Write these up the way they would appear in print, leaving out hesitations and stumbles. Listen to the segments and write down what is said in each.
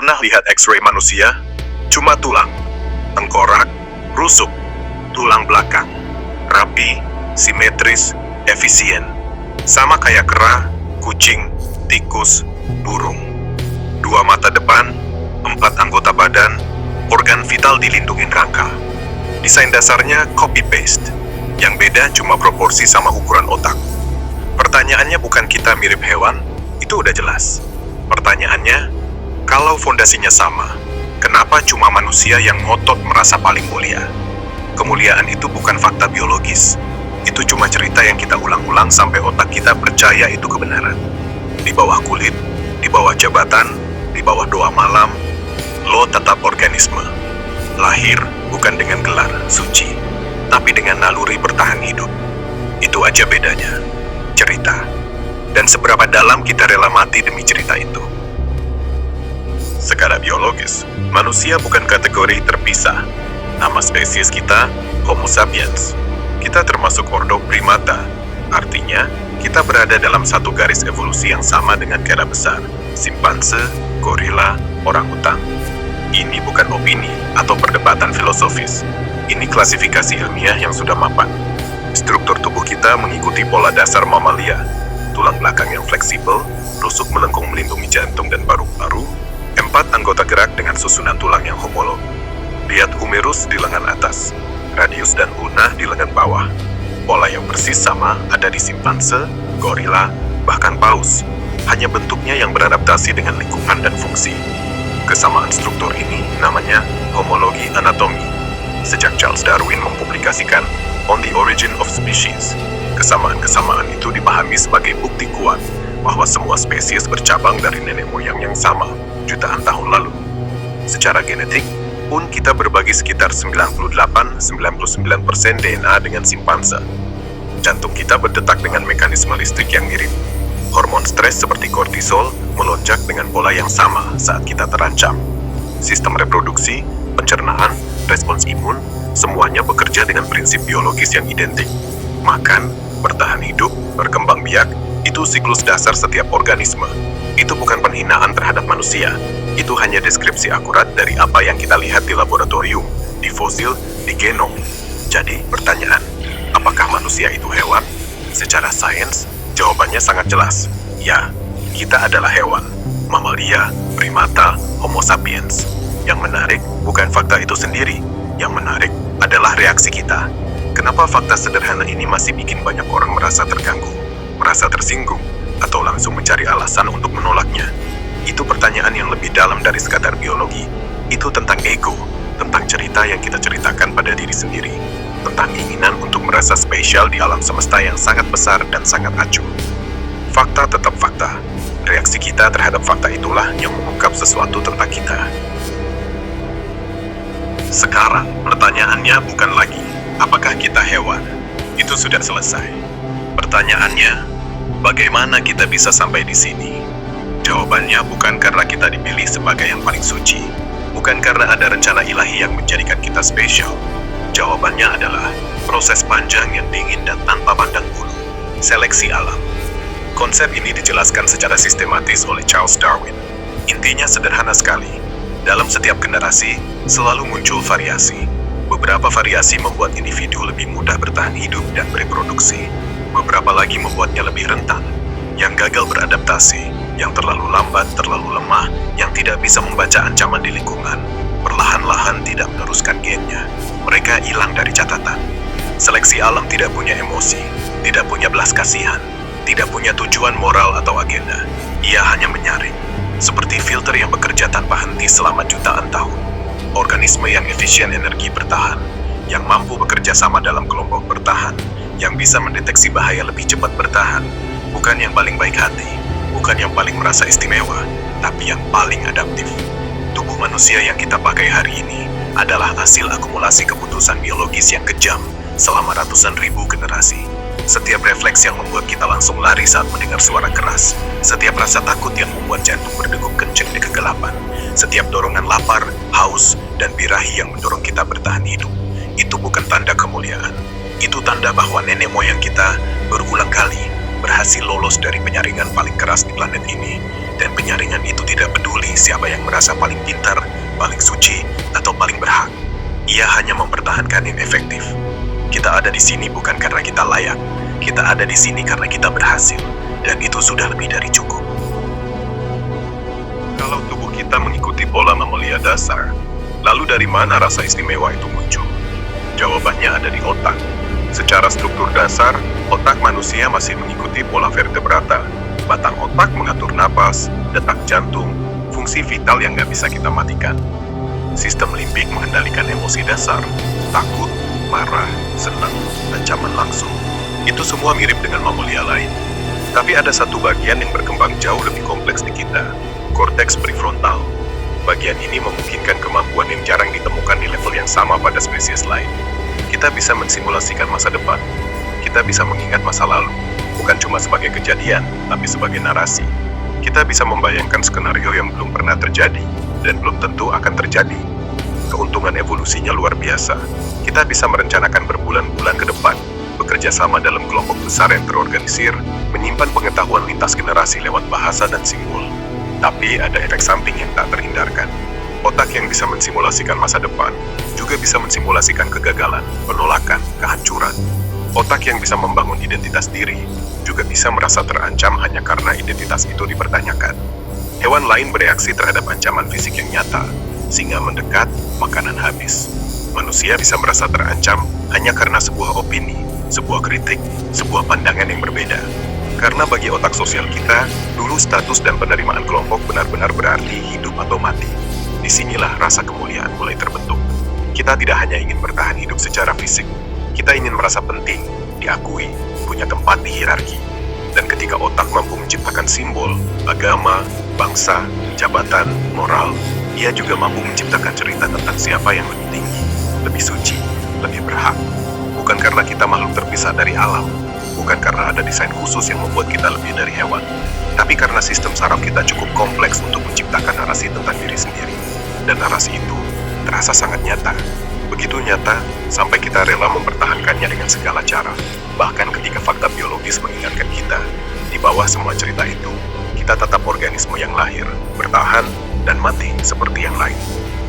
Pernah lihat X-ray manusia? Cuma tulang, tengkorak, rusuk, tulang belakang, rapi, simetris, efisien. Sama kayak kera, kucing, tikus, burung. 2 mata depan, 4 anggota badan, organ vital dilindungin rangka. Desain dasarnya copy-paste. Yang beda cuma proporsi sama ukuran otak. Pertanyaannya bukan kita mirip hewan, itu udah jelas. Pertanyaannya, kalau fondasinya sama, kenapa cuma manusia yang ngotot merasa paling mulia? Kemuliaan itu bukan fakta biologis. Itu cuma cerita yang kita ulang-ulang sampai otak kita percaya itu kebenaran. Di bawah kulit, di bawah jabatan, di bawah doa malam, lo tetap organisme. Lahir bukan dengan gelar suci, tapi dengan naluri bertahan hidup. Itu aja bedanya. Cerita. Dan seberapa dalam kita rela mati demi cerita itu. Secara biologis, manusia bukan kategori terpisah. Nama spesies kita, Homo sapiens. Kita termasuk ordo primata. Artinya, kita berada dalam satu garis evolusi yang sama dengan kera besar, simpanse, gorila, orangutan. Ini bukan opini atau perdebatan filosofis. Ini klasifikasi ilmiah yang sudah mapan. Struktur tubuh kita mengikuti pola dasar mamalia. Tulang belakang yang fleksibel, rusuk melengkung melindungi jantung dan paru-paru, 4 anggota gerak dengan susunan tulang yang homolog. Lihat humerus di lengan atas, radius dan ulna di lengan bawah. Pola yang persis sama ada di simpanse, gorila, bahkan paus. Hanya bentuknya yang beradaptasi dengan lingkungan dan fungsi. Kesamaan struktur ini namanya homologi anatomi. Sejak Charles Darwin mempublikasikan On the Origin of Species, kesamaan-kesamaan itu dipahami sebagai bukti kuat bahwa semua spesies bercabang dari nenek moyang yang sama jutaan tahun lalu. Secara genetik pun kita berbagi sekitar 98-99% DNA dengan simpanse. Jantung kita berdetak dengan mekanisme listrik yang mirip. Hormon stres seperti kortisol melonjak dengan pola yang sama saat kita terancam. Sistem reproduksi, pencernaan, respons imun, semuanya bekerja dengan prinsip biologis yang identik. Makan, bertahan hidup, berkembang biak, itu siklus dasar setiap organisme. Itu bukan penghinaan terhadap manusia. Itu hanya deskripsi akurat dari apa yang kita lihat di laboratorium, di fosil, di genom. Jadi, pertanyaan, apakah manusia itu hewan? Secara sains, jawabannya sangat jelas. Ya, kita adalah hewan. Mamalia, primata, Homo sapiens. Yang menarik bukan fakta itu sendiri. Yang menarik adalah reaksi kita. Kenapa fakta sederhana ini masih bikin banyak orang merasa terganggu, merasa tersinggung, atau langsung mencari alasan untuk menolaknya? Itu pertanyaan yang lebih dalam dari sekadar biologi. Itu tentang ego, tentang cerita yang kita ceritakan pada diri sendiri, tentang keinginan untuk merasa spesial di alam semesta yang sangat besar dan sangat acuh. Fakta tetap fakta. Reaksi kita terhadap fakta itulah yang mengungkap sesuatu tentang kita. Sekarang, pertanyaannya bukan lagi, apakah kita hewan? Itu sudah selesai. Pertanyaannya, bagaimana kita bisa sampai di sini? Jawabannya bukan karena kita dipilih sebagai yang paling suci, bukan karena ada rencana ilahi yang menjadikan kita spesial. Jawabannya adalah proses panjang yang dingin dan tanpa pandang bulu. Seleksi alam. Konsep ini dijelaskan secara sistematis oleh Charles Darwin. Intinya sederhana sekali. Dalam setiap generasi, selalu muncul variasi. Beberapa variasi membuat individu lebih mudah bertahan hidup dan bereproduksi. Beberapa lagi membuatnya lebih rentan. Yang gagal beradaptasi, yang terlalu lambat, terlalu lemah, yang tidak bisa membaca ancaman di lingkungan, perlahan-lahan tidak meneruskan gennya. Mereka hilang dari catatan. Seleksi alam tidak punya emosi, tidak punya belas kasihan, tidak punya tujuan moral atau agenda. Ia hanya menyaring. Seperti filter yang bekerja tanpa henti selama jutaan tahun. Organisme yang efisien energi bertahan, yang mampu bekerja sama dalam kelompok bertahan, yang bisa mendeteksi bahaya lebih cepat bertahan, bukan yang paling baik hati, bukan yang paling merasa istimewa, tapi yang paling adaptif. Tubuh manusia yang kita pakai hari ini adalah hasil akumulasi keputusan biologis yang kejam selama ratusan ribu generasi. Setiap refleks yang membuat kita langsung lari saat mendengar suara keras. Setiap rasa takut yang membuat jantung berdegup kencang di kegelapan. Setiap dorongan lapar, haus, dan birahi yang mendorong kita bertahan hidup. Itu bukan tanda kemuliaan. Itu tanda bahwa nenek moyang kita berulang kali berhasil lolos dari penyaringan paling keras di planet ini Dan penyaringan itu tidak peduli siapa yang merasa paling pintar, paling suci, atau paling berhak. Ia hanya mempertahankan yang efektif. Kita ada di sini bukan karena kita layak. Kita ada di sini karena kita berhasil. Dan itu sudah lebih dari cukup. Kalau tubuh kita mengikuti pola mamalia dasar, lalu dari mana rasa istimewa itu muncul? Jawabannya ada di otak. Secara struktur dasar, otak manusia masih mengikuti pola vertebrata. Batang otak mengatur napas, detak jantung, fungsi vital yang nggak bisa kita matikan. Sistem limbik mengendalikan emosi dasar, takut, marah, senang, ancaman langsung. Itu semua mirip dengan mamalia lain. Tapi ada satu bagian yang berkembang jauh lebih kompleks di kita, korteks prefrontal. Bagian ini memungkinkan kemampuan yang jarang ditemukan di level yang sama pada spesies lain. Kita bisa mensimulasikan masa depan. Kita bisa mengingat masa lalu, bukan cuma sebagai kejadian, tapi sebagai narasi. Kita bisa membayangkan skenario yang belum pernah terjadi, dan belum tentu akan terjadi. Keuntungan evolusinya luar biasa. Kita bisa merencanakan berbulan-bulan ke depan, bekerja sama dalam kelompok besar yang terorganisir, menyimpan pengetahuan lintas generasi lewat bahasa dan simbol. Tapi ada efek samping yang tak terhindarkan. Otak yang bisa mensimulasikan masa depan juga bisa mensimulasikan kegagalan, penolakan, kehancuran. Otak yang bisa membangun identitas diri juga bisa merasa terancam hanya karena identitas itu dipertanyakan. Hewan lain bereaksi terhadap ancaman fisik yang nyata. Singa mendekat, makanan habis. Manusia bisa merasa terancam hanya karena sebuah opini, sebuah kritik, sebuah pandangan yang berbeda. Karena bagi otak sosial kita, dulu status dan penerimaan kelompok benar-benar berarti hidup atau mati. Disinilah rasa kemuliaan mulai terbentuk. Kita tidak hanya ingin bertahan hidup secara fisik, kita ingin merasa penting, diakui, punya tempat di hierarki. Dan ketika otak mampu menciptakan simbol, agama, bangsa, jabatan, moral, ia juga mampu menciptakan cerita tentang siapa yang lebih tinggi, lebih suci, lebih berhak. Bukan karena kita makhluk terpisah dari alam, bukan karena ada desain khusus yang membuat kita lebih dari hewan, tapi karena sistem saraf kita cukup kompleks untuk menciptakan narasi tentang diri sendiri. Dan narasi itu terasa sangat nyata. Begitu nyata, sampai kita rela mempertahankannya dengan segala cara. Bahkan ketika fakta biologis mengingatkan kita, di bawah semua cerita itu, kita tetap organisme yang lahir, bertahan, dan mati seperti yang lain.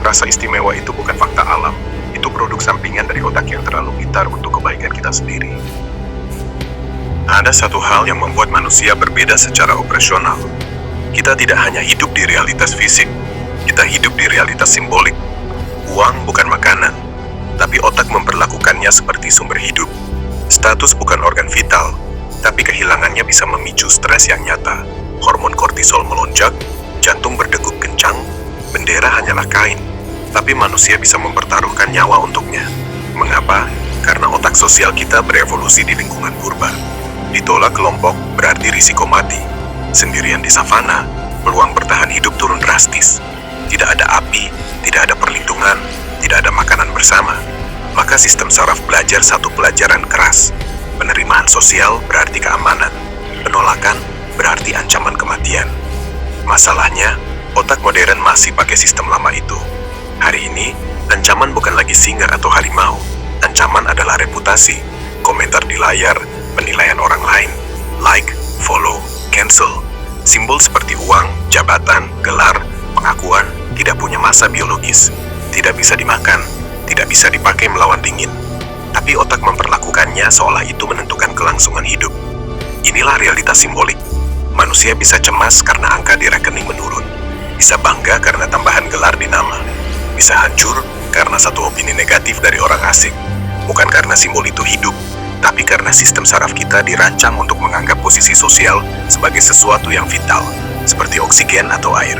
Rasa istimewa itu bukan fakta alam, itu produk sampingan dari otak yang terlalu pintar untuk kebaikan kita sendiri. Ada satu hal yang membuat manusia berbeda secara operasional. Kita tidak hanya hidup di realitas fisik, kita hidup di realitas simbolik. Uang bukan makanan, tapi otak memperlakukannya seperti sumber hidup. Status bukan organ vital, tapi kehilangannya bisa memicu stres yang nyata. Hormon kortisol melonjak, jantung berdegup kencang, bendera hanyalah kain, tapi manusia bisa mempertaruhkan nyawa untuknya. Mengapa? Karena otak sosial kita berevolusi di lingkungan purba. Ditolak kelompok berarti risiko mati. Sendirian di savana, peluang bertahan hidup turun drastis. Tidak ada api, tidak ada perlindungan, tidak ada makanan bersama. Maka sistem saraf belajar satu pelajaran keras. Penerimaan sosial berarti keamanan. Penolakan berarti ancaman kematian. Masalahnya, otak modern masih pakai sistem lama itu. Hari ini, ancaman bukan lagi singa atau harimau. Ancaman adalah reputasi, komentar di layar, penilaian orang lain, like, follow, cancel. Simbol seperti uang, jabatan, gelar, pengakuan tidak punya masa biologis, tidak bisa dimakan, tidak bisa dipakai melawan dingin. Tapi otak memperlakukannya seolah itu menentukan kelangsungan hidup. Inilah realitas simbolik. Manusia bisa cemas karena angka di rekening menurun, bisa bangga karena tambahan gelar di nama, bisa hancur karena satu opini negatif dari orang asing. Bukan karena simbol itu hidup, tapi karena sistem saraf kita dirancang untuk menganggap posisi sosial sebagai sesuatu yang vital, seperti oksigen atau air.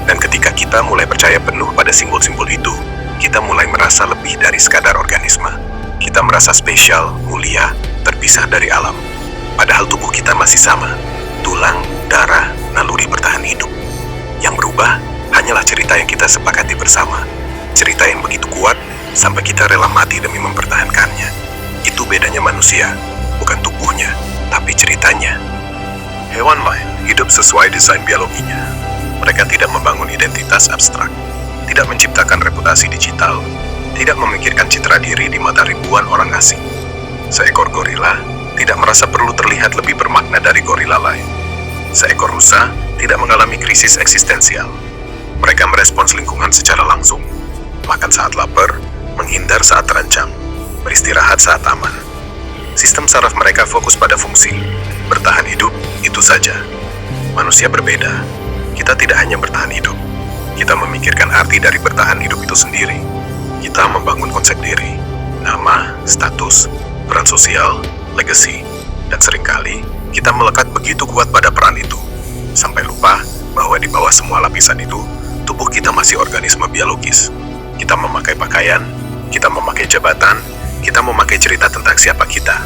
Dan ketika kita mulai percaya penuh pada simbol-simbol itu, kita mulai merasa lebih dari sekadar organisme. Kita merasa spesial, mulia, terpisah dari alam. Padahal tubuh kita masih sama, tulang, darah, naluri bertahan hidup. Yang berubah hanyalah cerita yang kita sepakati bersama. Cerita yang begitu kuat, sampai kita rela mati demi mempertahankannya. Itu bedanya manusia, bukan tubuhnya, tapi ceritanya. Hewan lain hidup sesuai desain biologinya. Mereka tidak membangun identitas abstrak, tidak menciptakan reputasi digital, tidak memikirkan citra diri di mata ribuan orang asing. Seekor gorila tidak merasa perlu terlihat lebih bermakna dari gorila lain. Seekor rusa tidak mengalami krisis eksistensial. Mereka merespons lingkungan secara langsung, makan saat lapar, menghindar saat terancam, beristirahat saat aman. Sistem saraf mereka fokus pada fungsi, bertahan hidup, itu saja. Manusia berbeda. Kita tidak hanya bertahan hidup, kita memikirkan arti dari bertahan hidup itu sendiri. Kita membangun konsep diri, nama, status, peran sosial, legacy, dan seringkali kita melekat begitu kuat pada peran itu, sampai lupa bahwa di bawah semua lapisan itu, tubuh kita masih organisme biologis. Kita memakai pakaian, kita memakai jabatan, kita memakai cerita tentang siapa kita.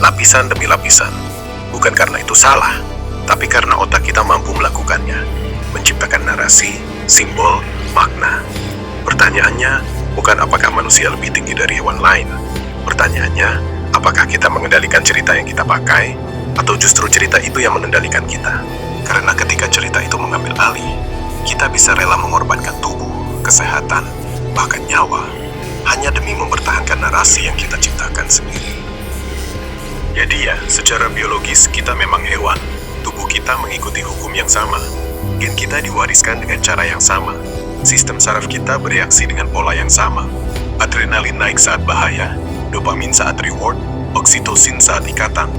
Lapisan demi lapisan. Bukan karena itu salah, tapi karena otak kita mampu melakukannya. Menciptakan narasi, simbol, makna. Pertanyaannya, bukan apakah manusia lebih tinggi dari hewan lain. Pertanyaannya, apakah kita mengendalikan cerita yang kita pakai, atau justru cerita itu yang mengendalikan kita? Karena ketika cerita itu mengambil alih, kita bisa rela mengorbankan tubuh, kesehatan, bahkan nyawa, hanya demi mempertahankan narasi yang kita ciptakan sendiri. Jadi ya, secara biologis kita memang hewan. Tubuh kita mengikuti hukum yang sama. Gen kita diwariskan dengan cara yang sama. Sistem saraf kita bereaksi dengan pola yang sama. Adrenalin naik saat bahaya, dopamin saat reward, oksitosin saat ikatan.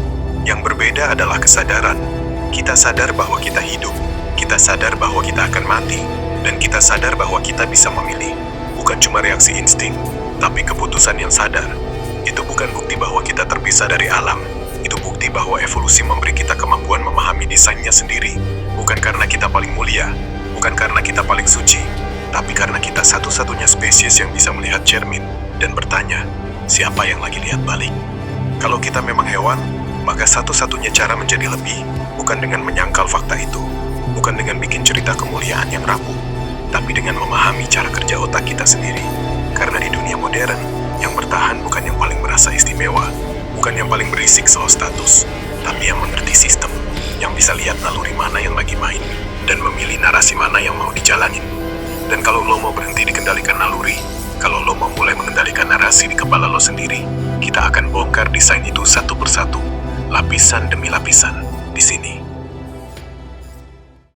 Yang berbeda adalah kesadaran. Kita sadar bahwa kita hidup, kita sadar bahwa kita akan mati, dan kita sadar bahwa kita bisa memilih. Bukan cuma reaksi insting, tapi keputusan yang sadar. Itu bukan bukti bahwa kita terpisah dari alam. Itu bukti bahwa evolusi memberi kita kemampuan memahami desainnya sendiri. Bukan karena kita paling mulia, bukan karena kita paling suci, tapi karena kita satu-satunya spesies yang bisa melihat cermin dan bertanya, siapa yang lagi lihat balik? Kalau kita memang hewan, maka satu-satunya cara menjadi lebih, bukan dengan menyangkal fakta itu, bukan dengan bikin cerita kemuliaan yang rapuh, tapi dengan memahami cara kerja otak kita sendiri. Karena di dunia modern, yang bertahan bukan yang paling merasa istimewa, bukan yang paling berisik soal status, tapi yang mengerti sistem, yang bisa lihat naluri mana yang lagi main, dan memilih narasi mana yang mau dijalanin. Dan kalau lo mau berhenti dikendalikan naluri, kalau lo mau mulai mengendalikan narasi di kepala lo sendiri, kita akan bongkar desain itu satu persatu, lapisan demi lapisan, di sini.